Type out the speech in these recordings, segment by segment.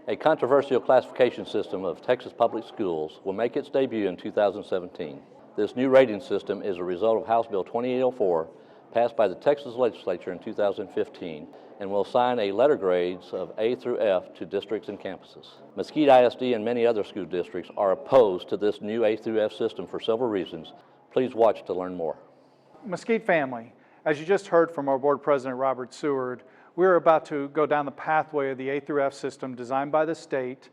A controversial classification system of Texas public schools will make its debut in 2017. This new rating system is a result of House Bill 2804, passed by the Texas legislature in 2015, and will assign a letter grades of A through F to districts and campuses. Mesquite ISD and many other school districts are opposed to this new A through F system for several reasons. Please watch to learn more. Mesquite family, as you just heard from our board president, Robert Seward, we're about to go down the pathway of the A through F system designed by the state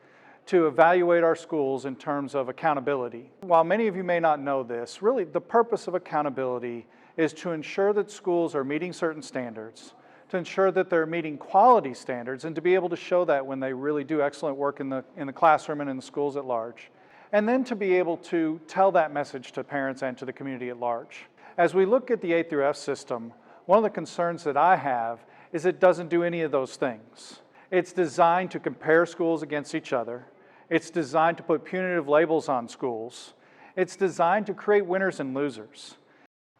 to evaluate our schools in terms of accountability. While many of you may not know this, really the purpose of accountability is to ensure that schools are meeting certain standards, to ensure that they're meeting quality standards, and to be able to show that when they really do excellent work in the classroom and in the schools at large. And then to be able to tell that message to parents and to the community at large. As we look at the A through F system, one of the concerns that I have is it doesn't do any of those things. It's designed to compare schools against each other. It's designed to put punitive labels on schools. It's designed to create winners and losers.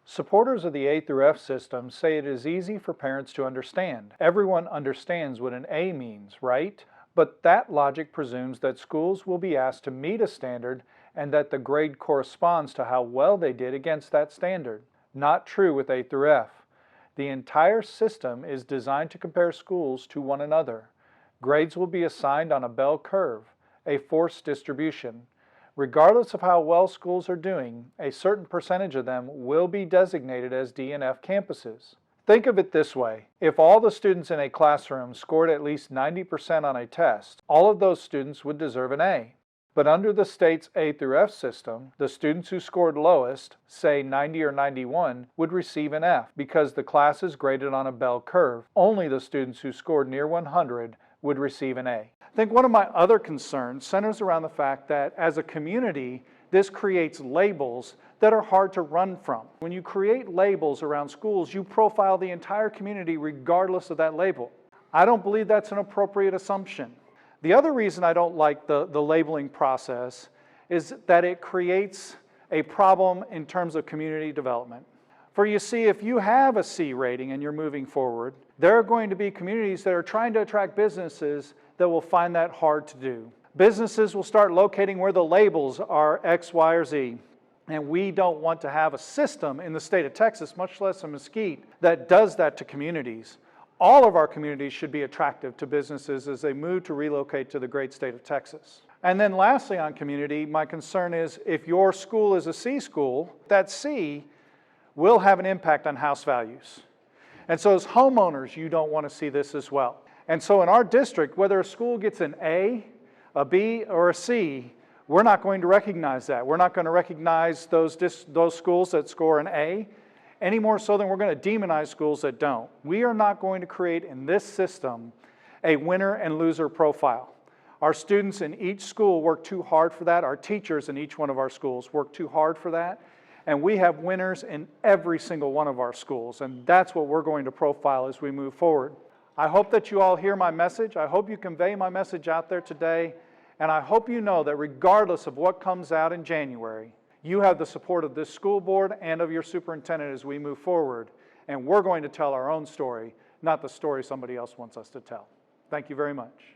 Supporters of the A through F system say it is easy for parents to understand. Everyone understands what an A means, right? But that logic presumes that schools will be asked to meet a standard and that the grade corresponds to how well they did against that standard. Not true with A through F. The entire system is designed to compare schools to one another. Grades will be assigned on a bell curve, a forced distribution. Regardless of how well schools are doing, a certain percentage of them will be designated as D and F campuses. Think of it this way. If all the students in a classroom scored at least 90% on a test, all of those students would deserve an A. But under the state's A through F system, the students who scored lowest, say 90 or 91, would receive an F because the class is graded on a bell curve. Only the students who scored near 100 would receive an A. I think one of my other concerns centers around the fact that as a community, this creates labels that are hard to run from. When you create labels around schools, you profile the entire community regardless of that label. I don't believe that's an appropriate assumption. The other reason I don't like the labeling process is that it creates a problem in terms of community development. For you see, if you have a C rating and you're moving forward, there are going to be communities that are trying to attract businesses that will find that hard to do. Businesses will start locating where the labels are X, Y, or Z. And we don't want to have a system in the state of Texas, much less in Mesquite, that does that to communities. All of our communities should be attractive to businesses as they move to relocate to the great state of Texas. And then lastly on community, my concern is if your school is a C school, that C will have an impact on house values. And so as homeowners, you don't want to see this as well. And so in our district, whether a school gets an A, a B, or a C, we're not going to recognize that. We're not going to recognize those schools that score an A, any more so than we're going to demonize schools that don't. We are not going to create in this system a winner and loser profile. Our students in each school work too hard for that. Our teachers in each one of our schools work too hard for that. And we have winners in every single one of our schools. And that's what we're going to profile as we move forward. I hope that you all hear my message. I hope you convey my message out there today. And I hope you know that regardless of what comes out in January, you have the support of this school board and of your superintendent as we move forward. And we're going to tell our own story, not the story somebody else wants us to tell. Thank you very much.